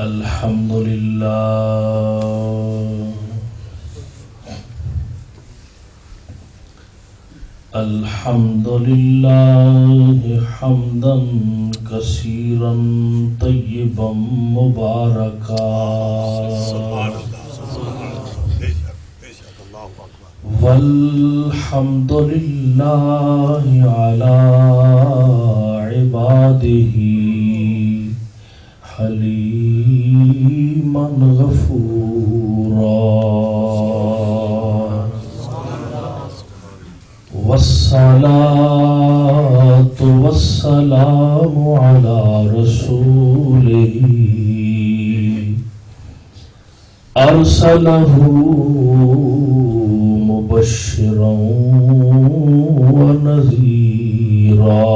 الحمد لله الحمد لله حمدا كثيرا طيبا مباركا والحمد لله على عباده حليما غفورا والصلاة والسلام على رسوله أرسله مبشرا ونذيرا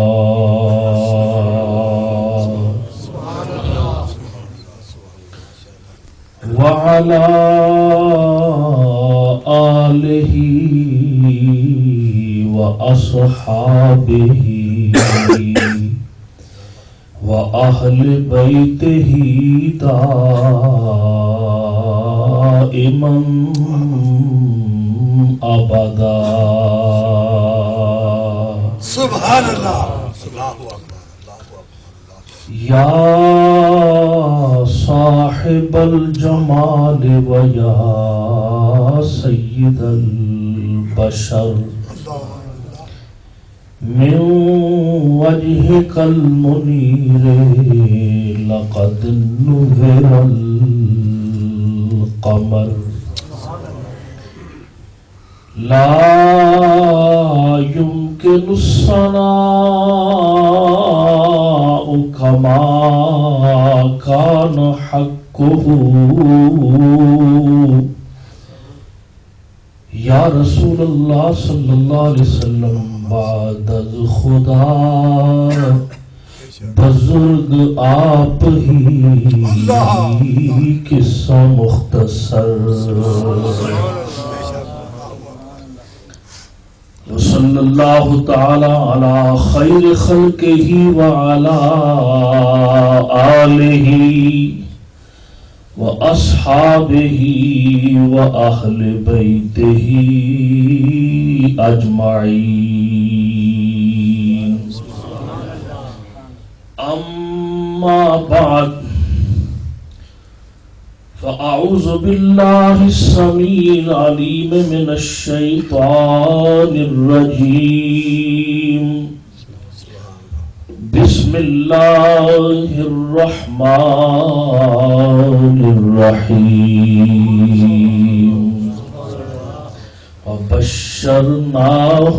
وعلى آله وأصحابه وأهل بيته دائما أبدا. سبحان اللہ. یا صاحب الجمال ویا سید البشر من وجهك المنير لقد نذر القمر لا يمكن الصناء كما كان حقه. یا رسول اللہ صلی اللہ علیہ وسلم بعد از خدا بزرگ آپ ہی قصہ مختصر. صلی اللہ تعالی علی خیر خلقہ وعلی آلہ وأصحابه وأهل بيته أجمعين. أما بعد فأعوذ بالله السميع العليم من الشيطان الرجيم. بسم الله الرحمن الرحيم. وبشرناه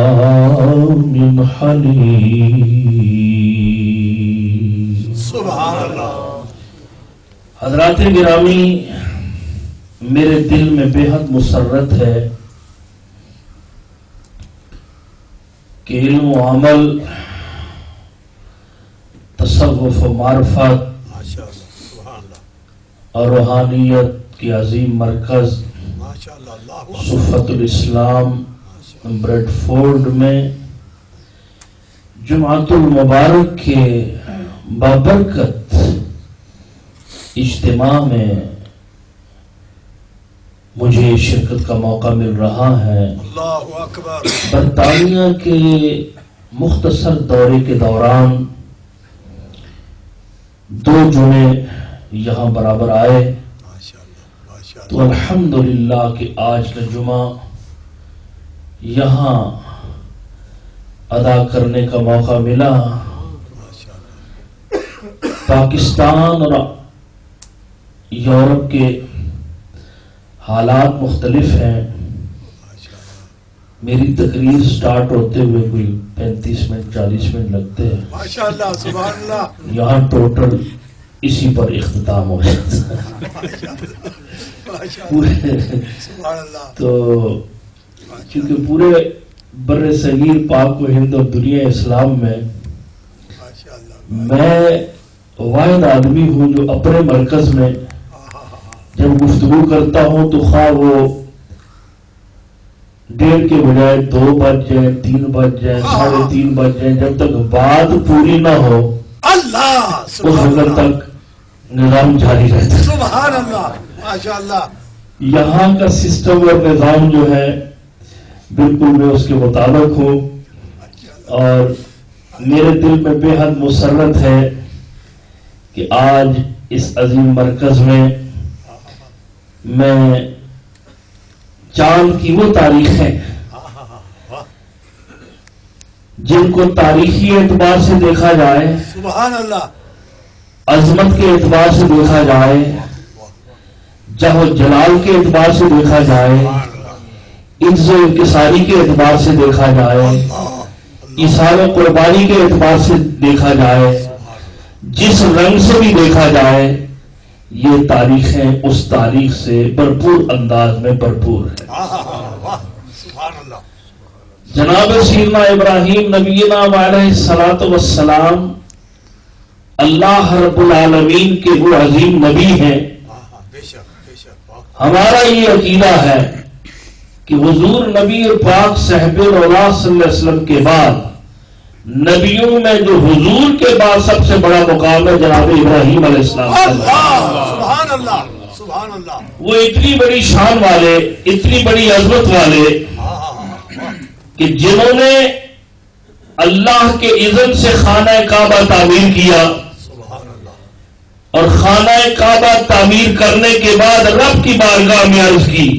بغلام حليم. سبحان اللہ. حضرات گرامی، میرے دل میں بے حد مسرت ہے کہ علم و عمل، تصوف و معرفت اور روحانیت کی عظیم مرکز صفت الاسلام بریڈ فورڈ میں جمعۃ المبارک کے بابرکت اجتماع میں مجھے شرکت کا موقع مل رہا ہے. اللہ اکبر. برطانیہ کے مختصر دورے کے دوران 2 جمعے یہاں برابر آئے تو الحمدللہ کہ آج کا جمعہ یہاں ادا کرنے کا موقع ملا. پاکستان اور یورپ کے حالات مختلف ہیں. میری تقریر سٹارٹ ہوتے ہوئے کوئی 35 منٹ 40 منٹ لگتے ہیں. ماشاءاللہ. سبحان اللہ. یہاں ٹوٹل اسی پر اختتام ہو جاتا ہے. سبحان اللہ. تو کیونکہ پورے بر صغیر پاک و ہند اور دنیا اسلام میں میں واحد آدمی ہوں جو اپنے مرکز میں جب گفتگو کرتا ہوں تو خواہ وہ 1:30 کے بجائے 2 بج جائیں 3 بج جائیں 3:30 بج جائیں، جب تک بات پوری نہ ہو اللہ اس سبحان وقت اللہ تک نظام جاری رہتا ہے۔ سبحان اللہ ماشاء اللہ یہاں کا سسٹم اور نظام جو ہے بالکل میں اس کے مطابق ہوں، اور میرے دل میں بے حد مسرت ہے کہ آج اس عظیم مرکز میں چاند کی وہ تاریخیں جن کو تاریخی اعتبار سے دیکھا جائے، سبحان اللہ عظمت کے اعتبار سے دیکھا جائے، جہ و جلال کے اعتبار سے دیکھا جائے، عز و انکساری کے اعتبار سے دیکھا جائے، ایثار و قربانی کے اعتبار سے دیکھا جائے، جس رنگ سے بھی دیکھا جائے، یہ تاریخیں اس تاریخ سے بھرپور انداز میں بھرپور ہے۔ سبحان اللہ جناب سیدنا ابراہیم نبینا علیہ الصلوۃ والسلام اللہ رب العالمین کے وہ عظیم نبی ہیں۔ بے شک بے شک ہمارا یہ عقیدہ ہے کہ حضور نبی پاک صاحب اللہ صلی اللہ علیہ وسلم کے بعد نبیوں میں جو حضور کے بعد سب سے بڑا مقام ہے جناب ابراہیم علیہ السلام۔ سبحان اللہ سبحان اللہ وہ اتنی بڑی شان والے، اتنی بڑی عظمت والے کہ جنہوں نے اللہ کے اذن سے خانہ کعبہ تعمیر کیا، سبحان اللہ اور خانہ کعبہ تعمیر کرنے کے بعد رب کی بارگاہ میں عرض کی،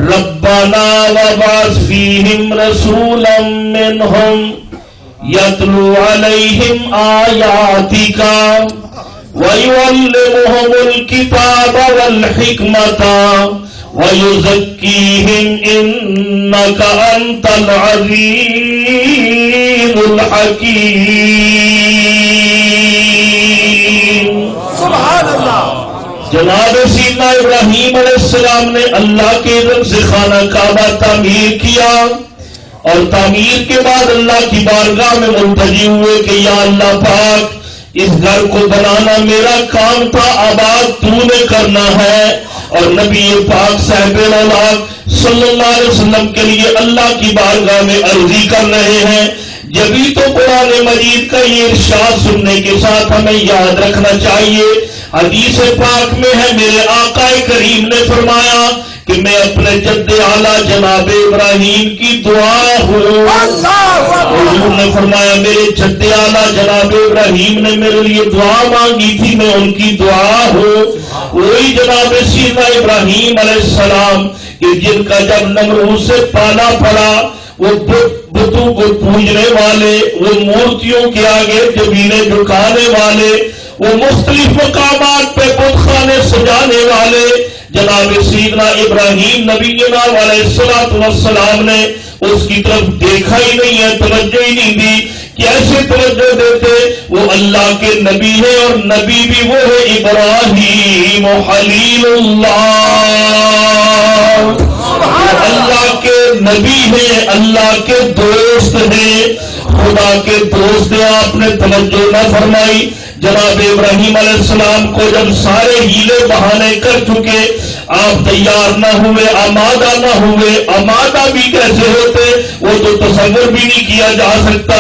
ربنا وبعث فیہم رسولا منہم یتلو علیہم آیاتک ویعلمہم الکتاب والحکمت وَيُزَكِّيهِمْ إِنَّكَ أَنْتَ الْعَزِيزُ الْحَكِيمُ۔ سبحان اللہ جناب سیدنا ابراہیم علیہ السلام نے اللہ کے اذن سے خانہ کعبہ تعمیر کیا، اور تعمیر کے بعد اللہ کی بارگاہ میں ملتجی ہوئے کہ یا اللہ پاک، اس گھر کو بنانا میرا کام تھا، آباد تو نے کرنا ہے، اور نبی پاک صاحب اولاد صلی اللہ علیہ وسلم کے لیے اللہ کی بارگاہ میں عرضی کر رہے ہیں۔ جبھی تو قرآن مجید کا یہ ارشاد سننے کے ساتھ ہمیں یاد رکھنا چاہیے، حدیث پاک میں ہے میرے آقا کریم نے فرمایا کہ میں اپنے جد اعلیٰ جناب ابراہیم کی دعا ہوں۔ حضور نے فرمایا میرے جد اعلیٰ جناب ابراہیم نے میرے لیے دعا مانگی تھی، میں ان کی دعا ہوں۔ وہی جناب سیدنا ابراہیم علیہ السلام کہ جن کا جب نمرود سے پالا پڑا، وہ بتوں کو پوجنے والے، وہ مورتیوں کے آگے جبینے جھکانے والے، وہ مختلف مقامات پہ بت خانے سجانے والے، جناب سیدنا ابراہیم نبینا علیہ الصلوۃ والسلام نے اس کی طرف دیکھا ہی نہیں ہے، توجہ ہی نہیں دی۔ کیسے توجہ دیتے؟ وہ اللہ کے نبی ہے، اور نبی بھی وہ ہے ابراہیم خلیل اللہ، اللہ کے نبی ہیں، اللہ کے دوست ہیں، خدا کے دوست ہیں۔ آپ نے توجہ نہ فرمائی، جناب ابراہیم علیہ السلام کو جب سارے ہیلے بہانے کر چکے، آپ تیار نہ ہوئے، آمادہ نہ ہوئے۔ آمادہ بھی کیسے ہوتے وہ تو تصور بھی نہیں کیا جا سکتا۔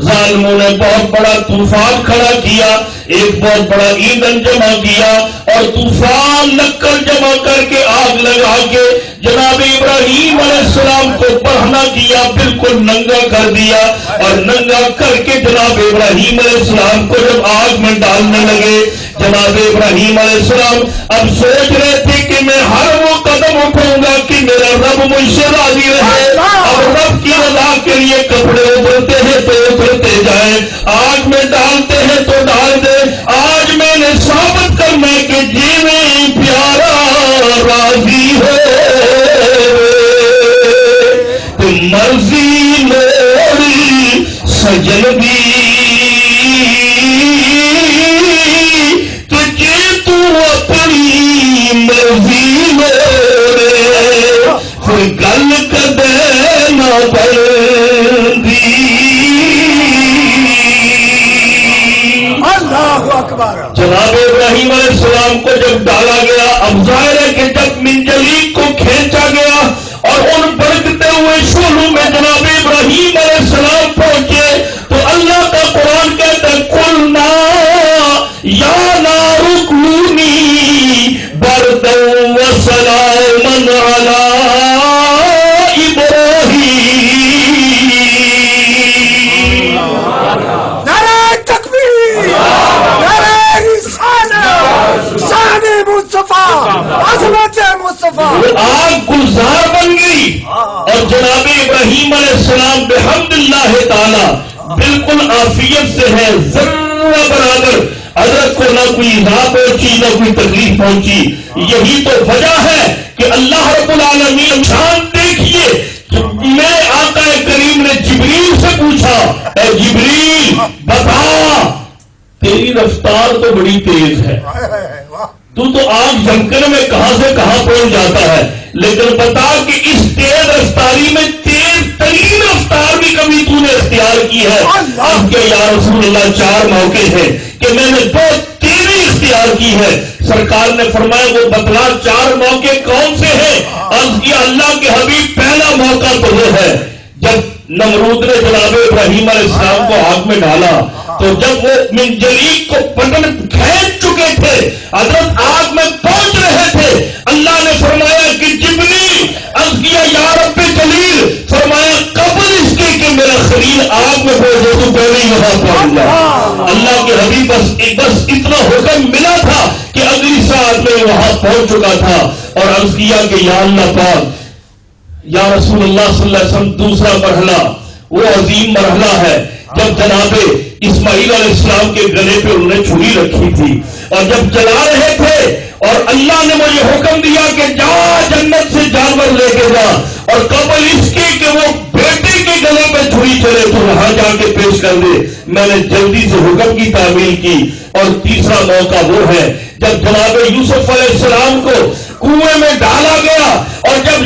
ظالموں نے بہت بڑا طوفان کھڑا کیا، ایک بہت بڑا ایندھن جمع کیا، اور طوفان لکڑ جمع کر کے آگ لگا کے جناب ابراہیم علیہ السلام کو برہنہ کیا، بالکل ننگا کر دیا، اور ننگا کر کے جناب ابراہیم علیہ السلام کو جب آگ میں ڈالنے لگے، جناب ابراہیم علیہ السلام اب سوچ رہے تھے کہ میں ہر وہ قدم اٹھاؤں گا کہ میرا رب مجھ سے راضی رہے۔ اب رب کی رضا کے لیے کپڑے اترتے ہیں تو اترتے جائیں، آگ میں ڈالتے ہیں تو ڈال دے۔ آج میں نے ثابت کرنا ہے کہ جی میں پیارا راضی ہے، مرضی میری سجن دی تجھے تو اپنی مرضی میرے کوئی گل کدے نہ بندی۔ اللہ اکبر جناب ابراہیم علیہ السلام کو جب ڈالا گیا، اب ظاہر ہے کہ جب منجلیق کو کھینچا گیا اور ان بڑکتے ہوئے شعلوں میں جناب ابراہیم علیہ السلام پہنچے، تو اللہ کا قرآن کہتا ہے قُلْنَا عظمت مصطفیٰ وہ آگ گلزار بن گئی اور جناب ابراہیم علیہ السلام بحمد اللہ تعالی بالکل عافیت سے ہے، ذرہ برابر حضرت کو نہ کوئی ایذا پہنچی نہ کوئی تکلیف پہنچی۔ یہی تو وجہ ہے کہ اللہ رب العالمین شان دیکھیے، میں آقا کریم نے جبریل سے پوچھا، اے جبریل بتا تیری رفتار تو بڑی تیز ہے، تو آگ جمکن میں کہاں سے کہاں پہنچ جاتا ہے، لیکن بتا کہ اس تیز رفتاری میں تیز ترین رفتار بھی کبھی تو نے اختیار کی ہے؟ اب کہ یا رسول اللہ 4 موقع ہیں کہ میں نے 2 تیزی اختیار کی ہے۔ سرکار نے فرمایا وہ بتلا 4 موقع کون سے ہیں؟ عرض کیا اللہ کے حبیب پہلا موقع تو وہ ہے جب نمرود نے جناب ابراہیم علیہ السلام کو آگ میں ڈالا، تو جب وہ منجلیق کو بٹن کھینچ چکے تھے، حضرت آگ میں پہنچ رہے تھے، اللہ نے فرمایا کہ جبریل، عرض کیا یا رب جلیل، فرمایا قبل اس کے کہ میرا خلیل آگ میں پہنچے تو پہلے ہی وہاں پہنچ جا۔ اللہ کے حبیب بس اتنا حکم ملا تھا کہ اگلی ساعت میں وہاں پہنچ چکا تھا اور عرض کیا کہ یا اللہ پاک، یا رسول اللہ صلی اللہ علیہ وسلم دوسرا مرحلہ وہ عظیم مرحلہ ہے جب جناب اسماعیل علیہ السلام کے گلے پہ انہوں نے چھری رکھی تھی اور جب جلا رہے تھے اور اللہ نے مجھے حکم دیا کہ جا جنت سے جانور لے کے جا، اور قبل اس کے کہ وہ بیٹے کے گلے پہ چھری چلے تو وہاں جا کے پیش کر دے، میں نے جلدی سے حکم کی تعمیل کی۔ اور تیسرا موقع وہ ہے جب جناب یوسف علیہ السلام کو کنویں میں ڈالا گیا اور جب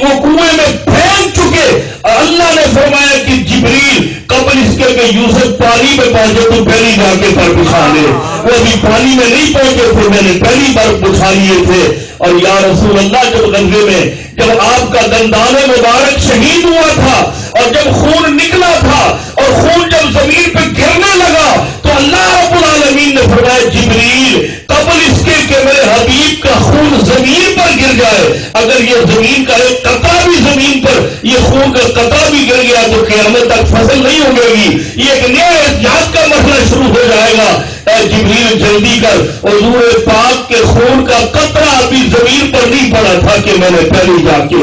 وہ کنویں میں پھینک چکے، اللہ نے فرمایا کہ جبریل قبل اس کے کہ یوسف پانی میں پہنچے تو پہلی جا کے پر بچھا لے، وہ ابھی پانی میں نہیں پہنچے تھے، میں نے پہلی بار بچھا لیے تھے۔ اور یا رسول اللہ جب غزوے میں جب آپ کا دندان مبارک شہید ہوا تھا اور جب خون نکلا تھا اور خون جب زمین پہ گرنے لگا تو اللہ رب العالمین نے فرمایا جبریل قبل اس کے کہ میرے حبیب کا خون زمین پر گر جائے، اگر یہ زمین کا ایک قطرہ بھی زمین پر یہ خون کا قطرہ بھی گر گیا تو قیامت تک فصل نہیں اگے گی، یہ ایک نیا احتیاط کا مسئلہ شروع ہو جائے گا۔ اے جبریل جلدی کر، حضور پاک کے خون کا قطرہ ابھی زمین پر نہیں پڑا تھا کہ میں نے پہلے جا کے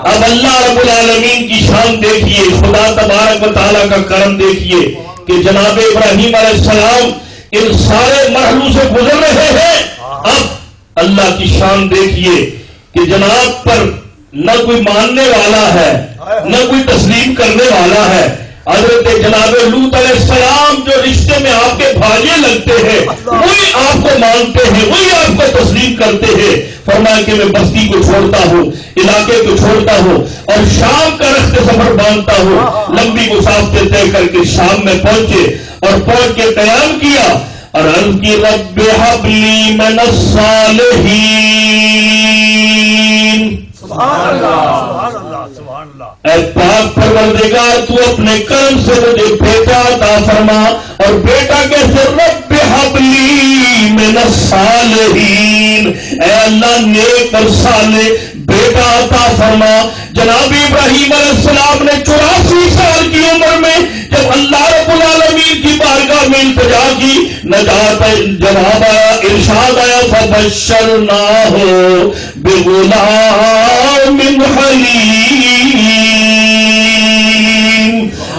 اب اللہ رب العالمین کی شان دیکھیے، خدا تبارک و تعالیٰ کا کرم دیکھیے کہ جناب ابراہیم علیہ السلام ان سارے مرحلوں سے گزر رہے ہیں۔ اب اللہ کی شان دیکھیے کہ جناب پر نہ کوئی ماننے والا ہے نہ کوئی تسلیم کرنے والا ہے۔ حضرت جناب لوط علیہ السلام جو رشتے میں آپ کے بھائی لگتے ہیں وہی آپ کو مانتے ہیں، وہی آپ کو تسلیم کرتے ہیں۔ فرمایا کہ میں بستی کو چھوڑتا ہوں، علاقے کو چھوڑتا ہوں اور شام کا رخت سفر باندھتا ہوں۔ لمبی مسافت طے کر کے شام میں پہنچے اور پہنچ کے قیام کیا اور عرض کی رب ہب لی من الصالحین۔ سبحان اللہ سبحان اللہ سبحان اللہ۔ اے پاک پروردگار تو اپنے کرم سے مجھے بیٹا عطا فرما، اور بیٹا کیسے؟ رب ہب لی من الصالحین، اے اللہ نیک اور صالح بیٹا عطا فرما۔ جناب ابراہیم علیہ السلام نے 84 سال کی عمر میں جب اللہ رب العالمین کی بارگاہ میں التجا کی، نجات جواب آیا، ارشاد آیا فبشرناہ بغلام حلیم۔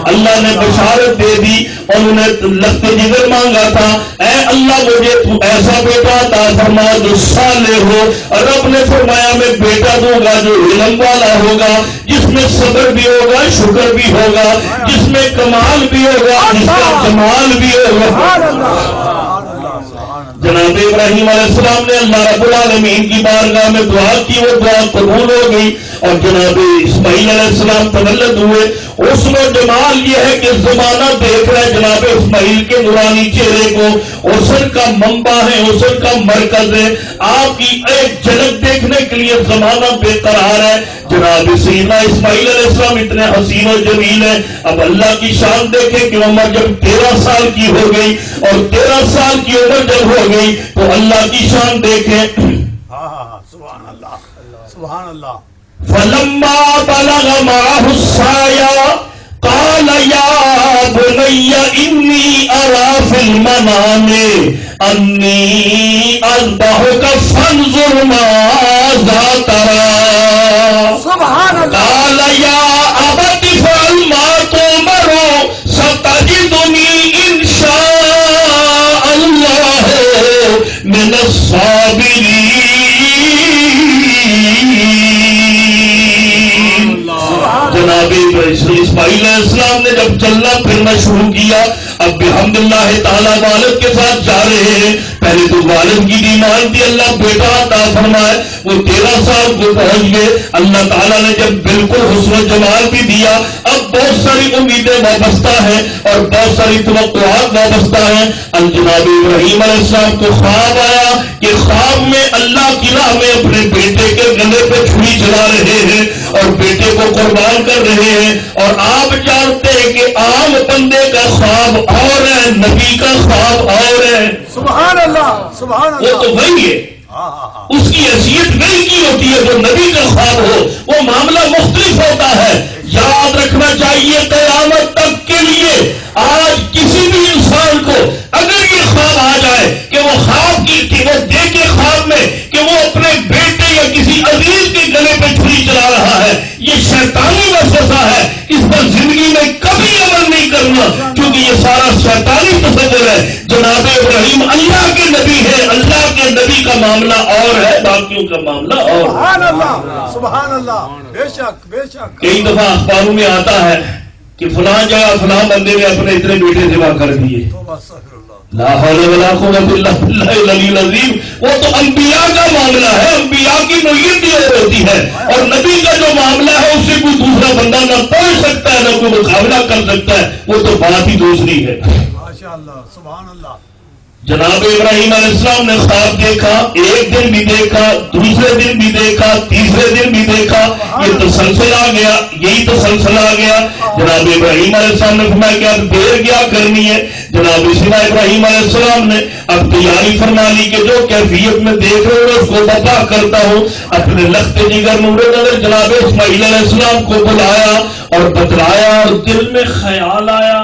اللہ نے بشارت دے دی، انہوں نے لخت جگر مانگا تھا، اے اللہ مجھے تو ایسا بیٹا عطا فرما جو صالح ہو۔ رب نے فرمایا میں بیٹا دوں گا جو علم والا ہوگا، جس میں صبر بھی ہوگا، شکر بھی ہوگا، جس میں کمال بھی ہوگا، جس میں جمال بھی ہوگا۔ جناب ابراہیم علیہ السلام نے اللہ رب العالمین کی بارگاہ میں دعا کی، وہ دعا قبول ہو گئی اور جناب اسماعیل علیہ السلام تولد ہوئے۔ حسن و جمال یہ ہے کہ زمانہ دیکھ رہا ہے جناب اسماعیل کے نورانی چہرے کو، حسن کا منبع ہے، حسن کا مرکز ہے، آپ کی ایک جھلک دیکھنے کے لیے زمانہ بے قرار ہے۔ جناب سیدنا اسماعیل علیہ السلام اتنے حسین و جمیل ہیں۔ اب اللہ کی شان دیکھیں کہ عمر جب 13 سال کی ہو گئی اور 13 سال کی عمر جب ہو گئی تو اللہ کی شان دیکھیں۔ سبحان اللہ سبحان اللہ۔ فلما بلغ معه السعي قال يا بني إني أرى في المنام أني أذبحك فانظر ماذا ترى سبحان اللہ. قال يا أبت افعل ما تؤمر ستجدني إن شاء الله من الصابرين. جناب اسماعیل علیہ السلام نے جب چلنا پھرنا شروع کیا، اب بحمداللہ تعالیٰ والد کے ساتھ جا رہے ہیں. پہلے تو والد کی ڈیمانڈ تھی اللہ بیٹا عطا فرمائے، وہ 13 سال کو پہنچ گئے. اللہ تعالیٰ نے جب بالکل حسن و جمال بھی دیا، اب بہت ساری امیدیں وابستہ ہیں اور بہت ساری توقعات وابستہ ہیں. جناب ابراہیم علیہ السلام کو خواب آیا کہ خواب میں اللہ کی راہ میں اپنے بیٹے کے گلے پہ چھری چلا رہے ہیں اور بیٹے کو قربان کر رہے ہیں. اور آپ جانتے ہیں کہ عام بندے کا خواب اور ہے، نبی کا خواب اور ہے. سبحان اللہ. سبحان وہ اللہ. تو وہی ہے، اس کی حیثیت وہی کی ہوتی ہے جو نبی کا خواب ہو. وہ معاملہ مختلف ہوتا ہے. یاد رکھنا چاہیے قیامت تک کے لیے آج کسی بھی انسان کو اگر یہ خواب آ جائے کہ وہ خواب کی وہ دیکھے خواب میں کہ وہ اپنے بیٹے یا کسی عزیز کے گلے پہ چھری چلا رہا ہے، یہ شیطانی وسوسہ ہے. اس پر زندگی میں کبھی عمل نہیں کرنا کیونکہ یہ سارا شیطانی تصور ہے. جناب ابراہیم اللہ کے نبی ہے، اللہ کے نبی کا معاملہ اور ہے، باقیوں کا معاملہ اور. سبحان اللہ. سبحان اللہ. بے شک بے شک. کئی دفعہ اخباروں میں آتا ہے کہ فلاں جگہ فلاں بندے نے اپنے اتنے بیٹے ذبح کر دیے. لا حول ولا قوت الا باللہ العلی العظیم. وہ تو انبیاء کا معاملہ ہے، انبیاء کی نوعیت یہ ہوتی ہے اور نبی کا جو معاملہ ہے اس سے کوئی دوسرا بندہ نہ پہنچ سکتا ہے نہ کوئی مقابلہ کر سکتا ہے. وہ تو بات ہی دوسری ہے. ماشاء اللہ. سبحان اللہ. جناب ابراہیم علیہ السلام نے خواب دیکھا، ایک دن بھی دیکھا، دوسرے دن بھی دیکھا، تیسرے دن بھی دیکھا. یہ تسلسل آ گیا، یہی تسلسل آ گیا. جناب ابراہیم علیہ السلام نے فرمایا کہ اب دیر کیا کرنی ہے. جناب سیدنا ابراہیم علیہ السلام نے اب تیاری فرما لی کہ جو کیفیت میں دیکھ رہے ہو اس کو تباہ کرتا ہوں. اپنے لخت جگر نور نظر جناب اسماعیل علیہ السلام کو بلایا اور بتلایا اور دل میں خیال آیا